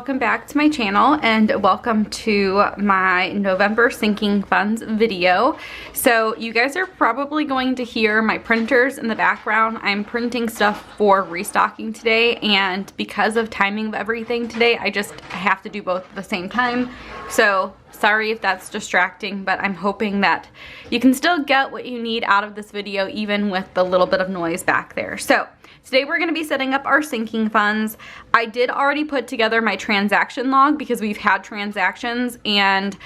welcome back to my channel and welcome to my November sinking funds video. So you guys are probably going to hear my printers in the background. I'm printing stuff for restocking today, and because of timing of everything today, I have to do both at the same time. So sorry if that's distracting, but I'm hoping that you can still get what you need out of this video even with the little bit of noise back there. So today we're going to be setting up our sinking funds. I did already put together my transaction log because we've had transactions, and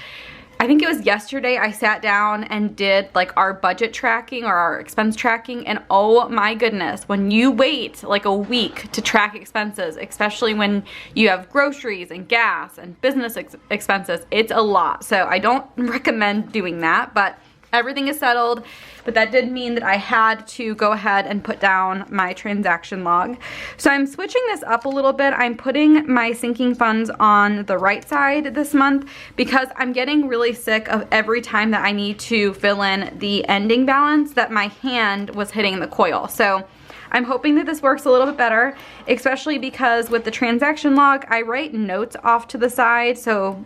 I think it was yesterday I sat down and did like our budget tracking or our expense tracking, and oh my goodness, when you wait like a week to track expenses, especially when you have groceries and gas and business expenses, it's a lot. So I don't recommend doing that, but everything is settled. But that did mean that I had to go ahead and put down my transaction log. So I'm switching this up a little bit. I'm putting my sinking funds on the right side this month because I'm getting really sick of every time that I need to fill in the ending balance that my hand was hitting the coil. So I'm hoping that this works a little bit better, especially because with the transaction log, I write notes off to the side, so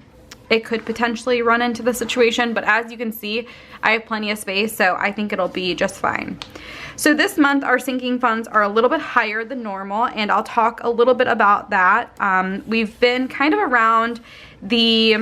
it could potentially run into the situation, but as you can see, I have plenty of space, so I think it'll be just fine. So this month, our sinking funds are a little bit higher than normal, and I'll talk a little bit about that. We've been kind of around the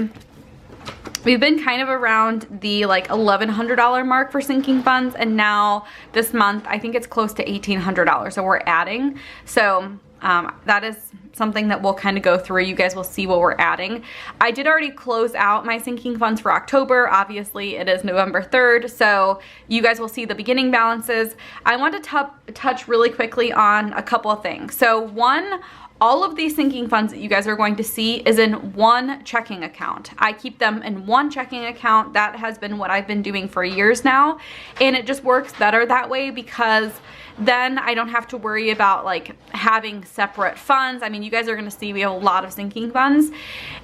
like $1,100 mark for sinking funds, and now this month I think it's close to $1,800, so we're adding. So that is something that we'll kind of go through. You guys will see what we're adding. I did already close out my sinking funds for October. Obviously it is November 3rd, so you guys will see the beginning balances. I want to touch really quickly on a couple of things. So one, all of these sinking funds that you guys are going to see is in one checking account. I keep them in one checking account. That has been what I've been doing for years now, and it just works better that way because then I don't have to worry about like having separate funds. I mean, you guys are going to see we have a lot of sinking funds,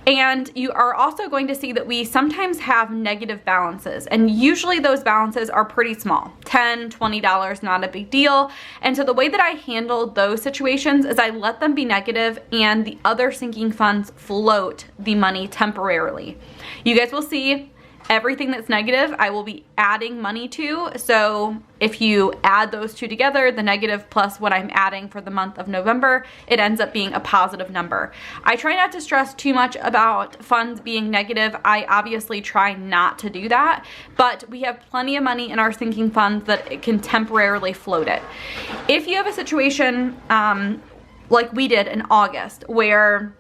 and you are also going to see that we sometimes have negative balances, and usually those balances are pretty small, $10, $20, not a big deal. And so the way that I handle those situations is I let them be negative and the other sinking funds float the money temporarily. You guys will see everything that's negative I will be adding money to. So if you add those two together, the negative plus what I'm adding for the month of November, it ends up being a positive number. I try not to stress too much about funds being negative. I obviously try not to do that, but we have plenty of money in our sinking funds that it can temporarily float it. If you have a situation like we did in August where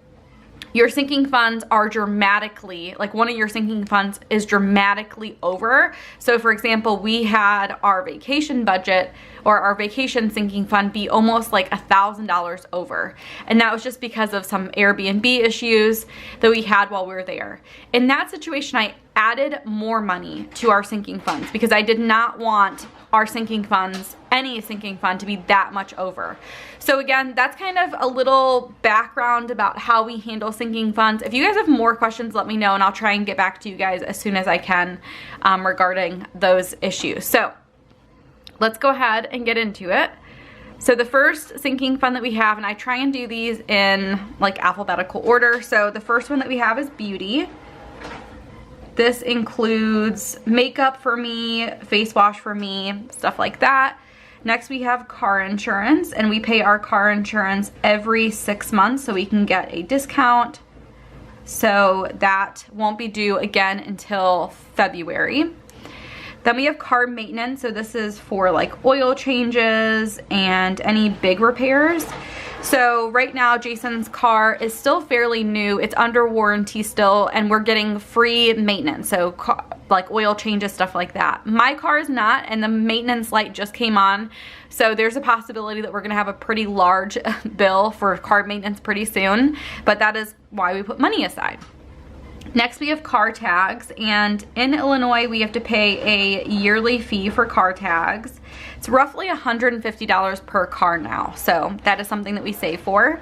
your sinking funds are dramatically, like one of your sinking funds is dramatically over. So for example, we had our vacation budget or our vacation sinking fund be almost like $1,000 over. And that was just because of some Airbnb issues that we had while we were there. In that situation, I added more money to our sinking funds because I did not want our sinking funds, any sinking fund, to be that much over. So again, that's kind of a little background about how we handle sinking funds. If you guys have more questions, let me know and I'll try and get back to you guys as soon as I can regarding those issues. So let's go ahead and get into it. So the first sinking fund that we have, and I try and do these in like alphabetical order. So the first one that we have is beauty. This includes makeup for me, face wash for me, stuff like that. Next we have car insurance, and we pay our car insurance every 6 months so we can get a discount. So that won't be due again until February. Then we have car maintenance, so this is for like oil changes and any big repairs. So right now Jason's car is still fairly new, it's under warranty still, and we're getting free maintenance, so like oil changes, stuff like that. My car is not, and the maintenance light just came on, so there's a possibility that we're gonna have a pretty large bill for car maintenance pretty soon, but that is why we put money aside. Next we have car tags, and in Illinois we have to pay a yearly fee for car tags. It's roughly $150 per car now, so that is something that we save for.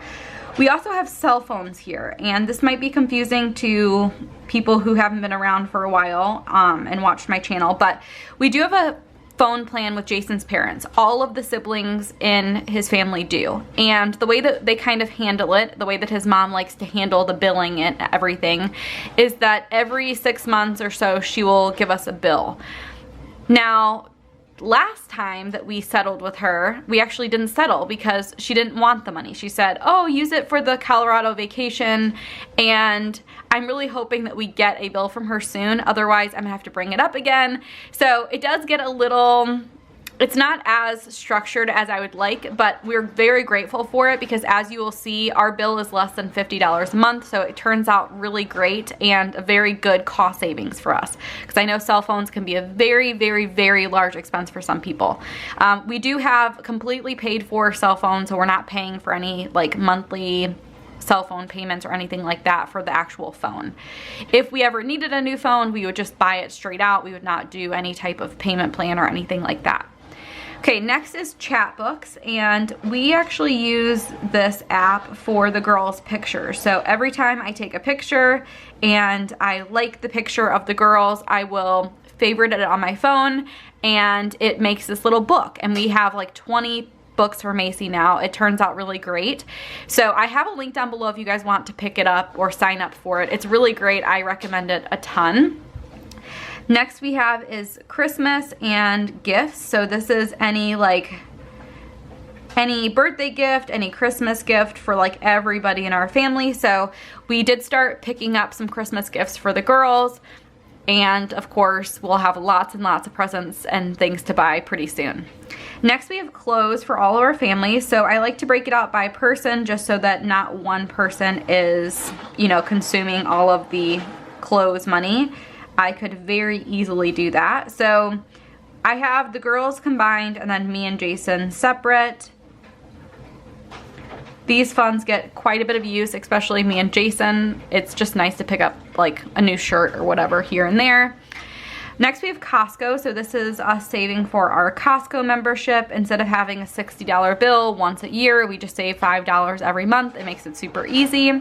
We also have cell phones here, and this might be confusing to people who haven't been around for a while and watched my channel, but we do have a phone plan with Jason's parents. All of the siblings in his family do. And the way that they kind of handle it, the way that his mom likes to handle the billing and everything, is that every 6 months or so she will give us a bill. Now, last time that we settled with her, we actually didn't settle because she didn't want the money. She said, oh, use it for the Colorado vacation, and I'm really hoping that we get a bill from her soon. Otherwise, I'm gonna have to bring it up again. So it does get a little, it's not as structured as I would like, but we're very grateful for it because, as you will see, our bill is less than $50 a month, so it turns out really great and a very good cost savings for us, because I know cell phones can be a very, very, very large expense for some people. We do have completely paid for cell phones, so we're not paying for any like monthly cell phone payments or anything like that for the actual phone. If we ever needed a new phone, we would just buy it straight out. We would not do any type of payment plan or anything like that. Okay, next is Chatbooks, and we actually use this app for the girls' pictures. So every time I take a picture and I like the picture of the girls, I will favorite it on my phone, and it makes this little book. And we have like 20 books for Macy now. It turns out really great. So I have a link down below if you guys want to pick it up or sign up for it. It's really great. I recommend it a ton. Next we have is Christmas and gifts. So this is any birthday gift, any Christmas gift for like everybody in our family. So we did start picking up some Christmas gifts for the girls, and of course we'll have lots and lots of presents and things to buy pretty soon. Next we have clothes for all of our families. So I like to break it out by person just so that not one person is, you know, consuming all of the clothes money. I could very easily do that. So I have the girls combined and then me and Jason separate. These funds get quite a bit of use, especially me and Jason. It's just nice to pick up like a new shirt or whatever here and there. Next we have Costco. So this is us saving for our Costco membership. Instead of having a $60 bill once a year, we just save $5 every month. It makes it super easy.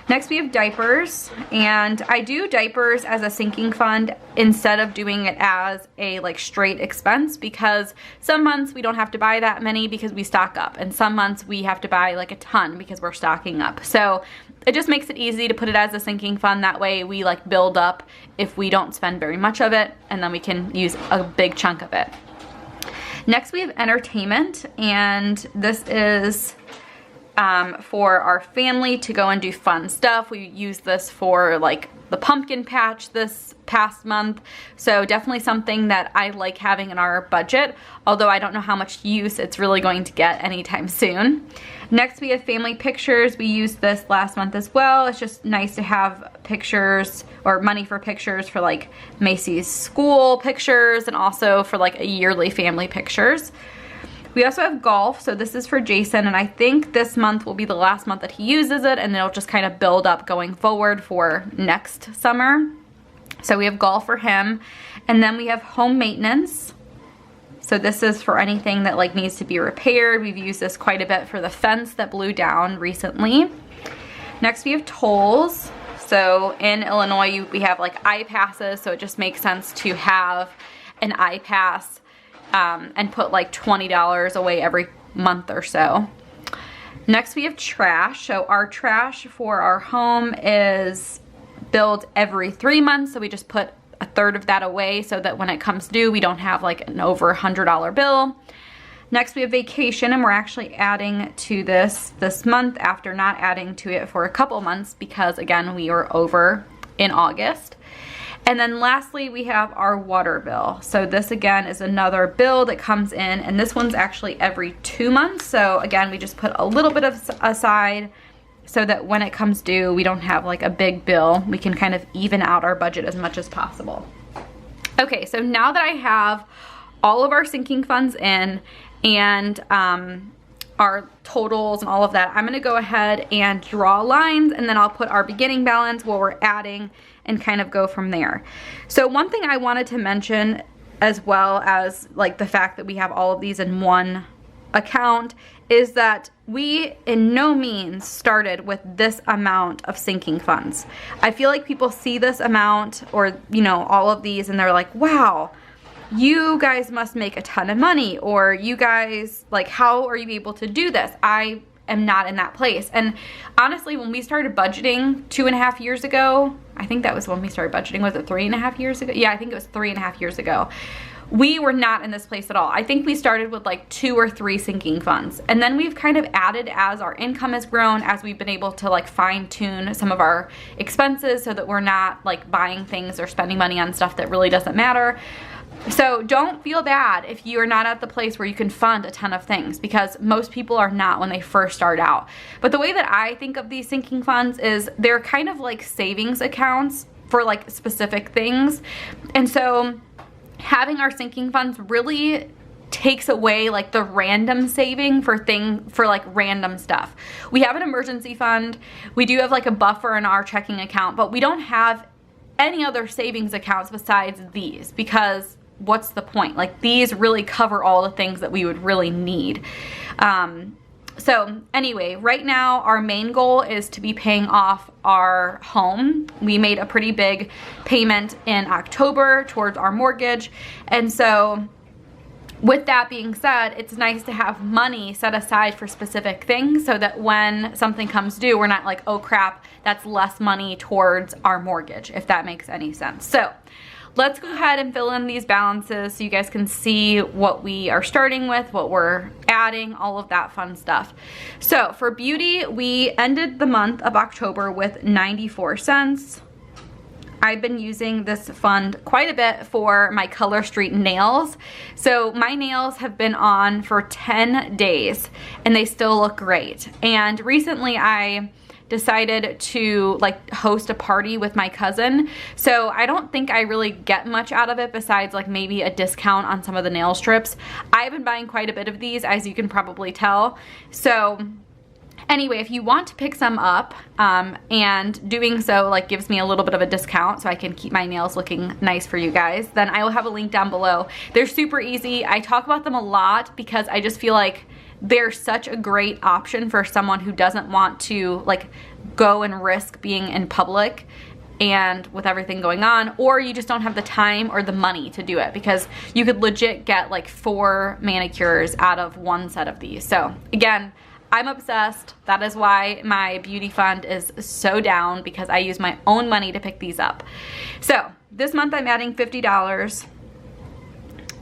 Next we have diapers, and I do diapers as a sinking fund instead of doing it as a like straight expense, because some months we don't have to buy that many because we stock up, and some months we have to buy like a ton because we're stocking up. So it just makes it easy to put it as a sinking fund. That way we like build up if we don't spend very much of it, and then we can use a big chunk of it. Next we have entertainment, and this is for our family to go and do fun stuff. We use this for like the pumpkin patch this past month, so definitely something that I like having in our budget, although I don't know how much use it's really going to get anytime soon. Next we have family pictures. We used this last month as well. It's just nice to have pictures or money for pictures for like Macy's school pictures and also for like a yearly family pictures. We also have golf, so this is for Jason, and I think this month will be the last month that he uses it, and it'll just kind of build up going forward for next summer. So we have golf for him, and then we have home maintenance. So this is for anything that like needs to be repaired. We've used this quite a bit for the fence that blew down recently. Next we have tolls. So in Illinois we have like I-passes, so it just makes sense to have an I-pass and put like $20 away every month or so. Next we have trash. So our trash for our home is billed every 3 months, so we just put a third of that away so that when it comes due we don't have like an over $100 bill. Next we have vacation, and we're actually adding to this month after not adding to it for a couple months because again we were over in August. And then lastly, we have our water bill. So this again is another bill that comes in, and this one's actually every 2 months. So again, we just put a little bit of aside so that when it comes due, we don't have like a big bill. We can kind of even out our budget as much as possible. Okay, so now that I have all of our sinking funds in and our totals and all of that, I'm gonna go ahead and draw lines, and then I'll put our beginning balance, what we're adding, and kind of go from there. So one thing I wanted to mention, as well as like the fact that we have all of these in one account, is that we in no means started with this amount of sinking funds. I feel like people see this amount or, you know, all of these and they're like, wow, you guys must make a ton of money, or you guys, like, how are you able to do this? I am not in that place. And honestly, when we started budgeting 2.5 years ago, I think that was when we started budgeting. Was it 3.5 years ago? Yeah, I think it was 3.5 years ago. We were not in this place at all. I think we started with like 2 or 3 sinking funds. And then we've kind of added as our income has grown, as we've been able to like fine tune some of our expenses so that we're not like buying things or spending money on stuff that really doesn't matter. So don't feel bad if you are not at the place where you can fund a ton of things, because most people are not when they first start out. But the way that I think of these sinking funds is they're kind of like savings accounts for like specific things. And so having our sinking funds really takes away like the random saving for like random stuff. We have an emergency fund. We do have like a buffer in our checking account, but we don't have any other savings accounts besides these, because what's the point? Like, these really cover all the things that we would really need. So anyway, right now our main goal is to be paying off our home. We made a pretty big payment in October towards our mortgage. And so with that being said, it's nice to have money set aside for specific things so that when something comes due, we're not like, oh crap, that's less money towards our mortgage, if that makes any sense. So let's go ahead and fill in these balances so you guys can see what we are starting with, what we're adding, all of that fun stuff. So for beauty, we ended the month of October with 94 cents. I've been using this fund quite a bit for my Color Street nails. So my nails have been on for 10 days and they still look great. And recently I decided to like host a party with my cousin. So I don't think I really get much out of it besides like maybe a discount on some of the nail strips. I've been buying quite a bit of these, as you can probably tell. So anyway, if you want to pick some up, and doing so like gives me a little bit of a discount so I can keep my nails looking nice for you guys, then I will have a link down below. They're super easy. I talk about them a lot because I just feel like they're such a great option for someone who doesn't want to like go and risk being in public and with everything going on, or you just don't have the time or the money to do it, because you could legit get like 4 manicures out of one set of these. So again, I'm obsessed. That is why my beauty fund is so down, because I use my own money to pick these up. So this month I'm adding $50.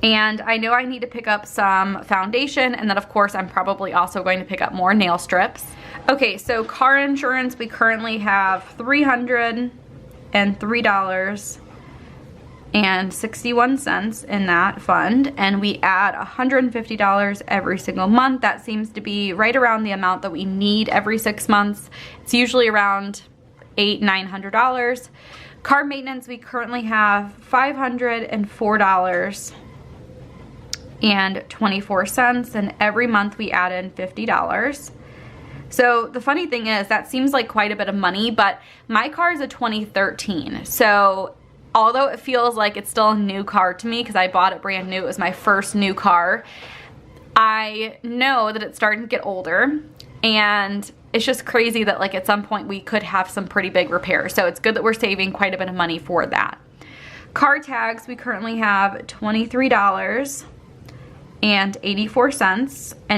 And I know I need to pick up some foundation, and then of course I'm probably also going to pick up more nail strips. Okay, so car insurance, we currently have $303.61 in that fund, and we add $150 every single month. That seems to be right around the amount that we need every 6 months. It's usually around $800–900. Car maintenance, we currently have $504.24, and every month we add in $50. So the funny thing is, that seems like quite a bit of money, but my car is a 2013. So although it feels like it's still a new car to me because I bought it brand new, it was my first new car, I know that it's starting to get older, and it's just crazy that like at some point we could have some pretty big repairs. So it's good that we're saving quite a bit of money for that. Car tags, we currently have $23.84, and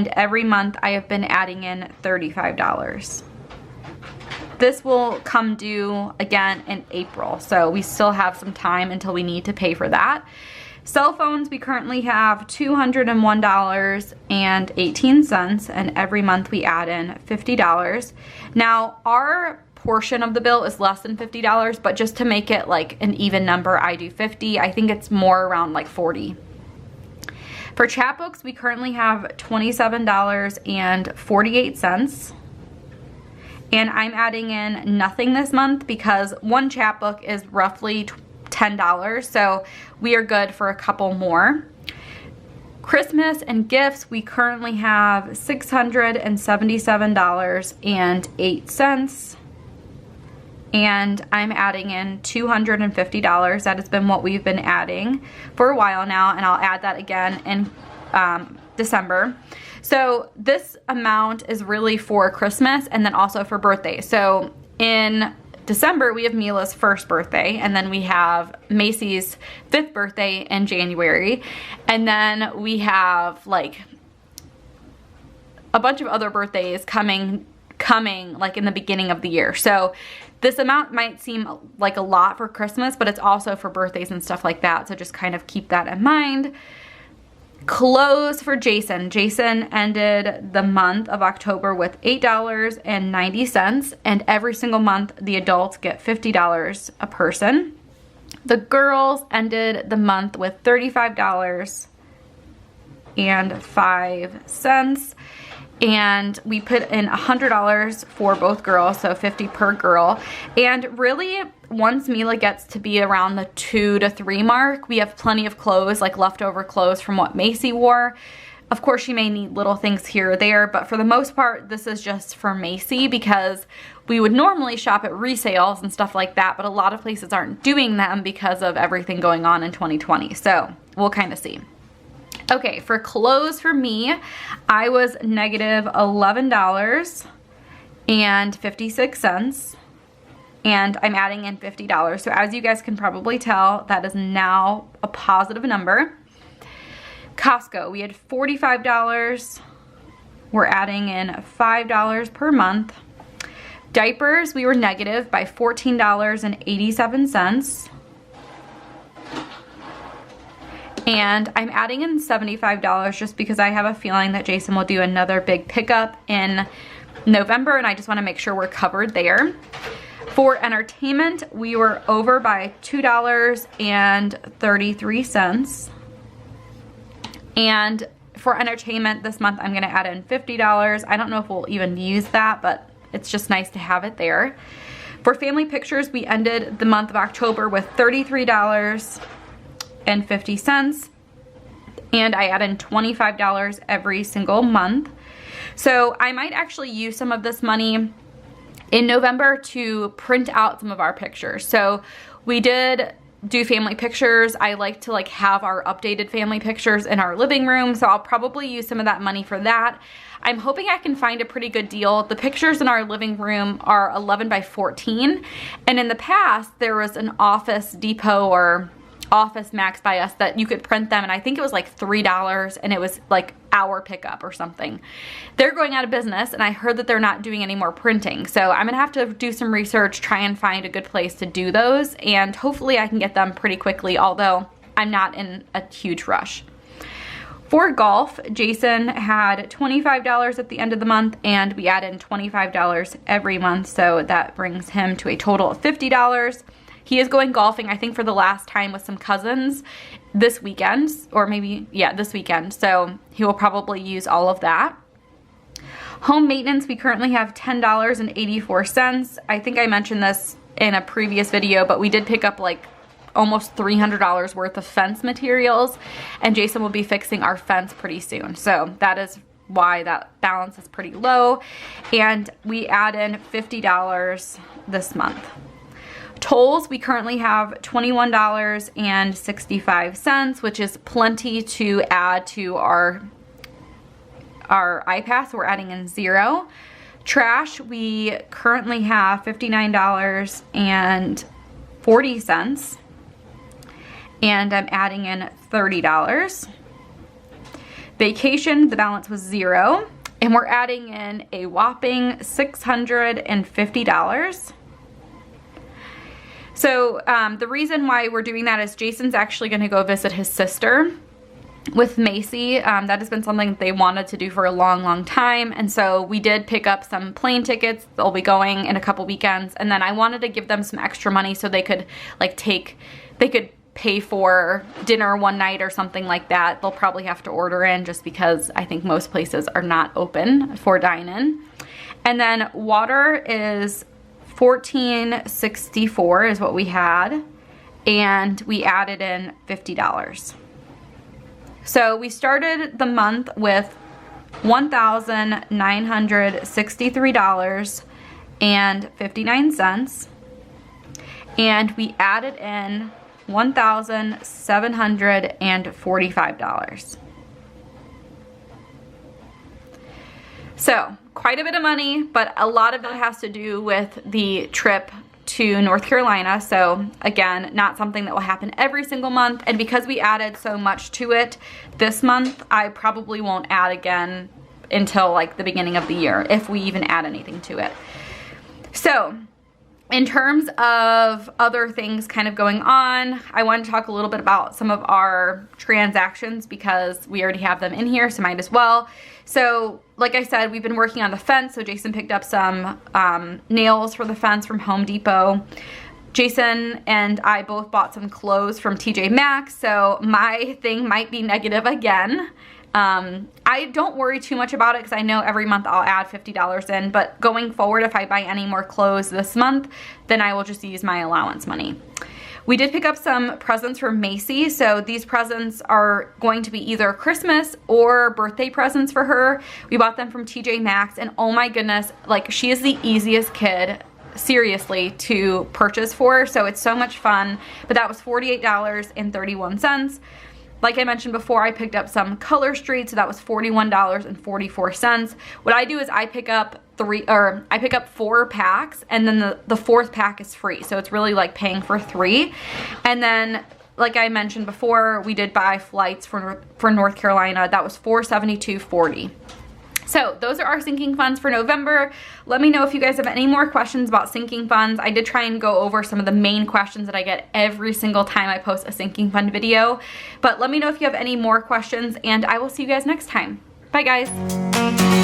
every month I have been adding in $35. This will come due again in April, so we still have some time until we need to pay for that. Cell phones, we currently have $201.18, and every month we add in $50. Now, our portion of the bill is less than $50, but just to make it like an even number, I do 50. I think it's more around like 40. For Chatbooks, we currently have $27.48. And I'm adding in nothing this month because one chapbook is roughly $10, so we are good for a couple more. Christmas and gifts, we currently have $677.08. And I'm adding in $250. That has been what we've been adding for a while now, and I'll add that again in December. So this amount is really for Christmas and then also for birthday. So in December, we have Mila's first birthday, and then we have Macy's 5th birthday in January, and then we have like a bunch of other birthdays coming like in the beginning of the year. So this amount might seem like a lot for Christmas, but it's also for birthdays and stuff like that, so just kind of keep that in mind. Clothes for Jason. Jason ended the month of October with $8.90, and every single month the adults get $50 a person. The girls ended the month with $35.05, and we put in $100 for both girls, so $50 per girl. And really, once Mila gets to be around the 2 to 3 mark, we have plenty of clothes, like leftover clothes from what Macy wore. Of course, she may need little things here or there, but for the most part, this is just for Macy, because we would normally shop at resales and stuff like that, but a lot of places aren't doing them because of everything going on in 2020. So we'll kind of see. Okay, for clothes for me, I was negative $11.56, and I'm adding in $50. So as you guys can probably tell, that is now a positive number. Costco, we had $45. We're adding in $5 per month. Diapers, we were negative by $14.87. And I'm adding in $75 just because I have a feeling that Jason will do another big pickup in November, and I just want to make sure we're covered there. For entertainment, we were over by $2.33. And for entertainment this month, I'm going to add in $50. I don't know if we'll even use that, but it's just nice to have it there. For family pictures, we ended the month of October with $33.50, and I add in $25 every single month. So I might actually use some of this money in November to print out some of our pictures. So we did do family pictures. I like to have our updated family pictures in our living room, so I'll probably use some of that money for that. I'm hoping I can find a pretty good deal. The pictures in our living room are 11 by 14, and in the past there was an Office Depot or Office Max by us that you could print them, and I think it was like $3, and it was like hour pickup or something. They're going out of business, and I heard that they're not doing any more printing, so I'm gonna have to do some research, try and find a good place to do those, and hopefully I can get them pretty quickly, although I'm not in a huge rush. For golf, Jason had $25 at the end of the month, and we add in $25 every month, so that brings him to a total of $50. He is going golfing, I think, for the last time with some cousins this weekend, or maybe, yeah, this weekend. So he will probably use all of that. Home maintenance, we currently have $10.84. I think I mentioned this in a previous video, but we did pick up like almost $300 worth of fence materials, and Jason will be fixing our fence pretty soon. So that is why that balance is pretty low, and we add in $50 this month. Tolls, we currently have $21.65, which is plenty to add to our iPass. So we're adding in $0. Trash, we currently have $59.40, and I'm adding in $30. Vacation, the balance was $0, and we're adding in a whopping $650. So the reason why we're doing that is Jason's actually going to go visit his sister with Macy. That has been something that they wanted to do for a long time, and so we did pick up some plane tickets. They'll be going in a couple weekends, and then I wanted to give them some extra money so they could pay for dinner one night or something like that. They'll probably have to order in just because I think most places are not open for dine-in. And then water is $14.64 is what we had, and we added in $50. So we started the month with $1,963.59, and we added in $1,745. So quite a bit of money, but a lot of that has to do with the trip to North Carolina. So again, not something that will happen every single month. And because we added so much to it this month, I probably won't add again until like the beginning of the year, if we even add anything to it. So in terms of other things kind of going on, I want to talk a little bit about some of our transactions because we already have them in here, so might as well. So like I said, we've been working on the fence. So Jason picked up some nails for the fence from Home Depot. Jason and I both bought some clothes from TJ Maxx, so my thing might be negative again. I don't worry too much about it because I know every month I'll add $50 in, but going forward, if I buy any more clothes this month, then I will just use my allowance money. We did pick up some presents from Macy, so these presents are going to be either Christmas or birthday presents for her. We bought them from TJ Maxx, and oh my goodness, like she is the easiest kid, seriously, to purchase for, so it's so much fun. But that was $48.31. Like I mentioned before, I picked up some Color Street, so that was $41.44. What I do is I pick up 4 packs, and then the 4th pack is free. So it's really like paying for 3. And then, like I mentioned before, we did buy flights for North Carolina. That was $472.40. So those are our sinking funds for November. Let me know if you guys have any more questions about sinking funds. I did try and go over some of the main questions that I get every single time I post a sinking fund video. But let me know if you have any more questions, and I will see you guys next time. Bye guys.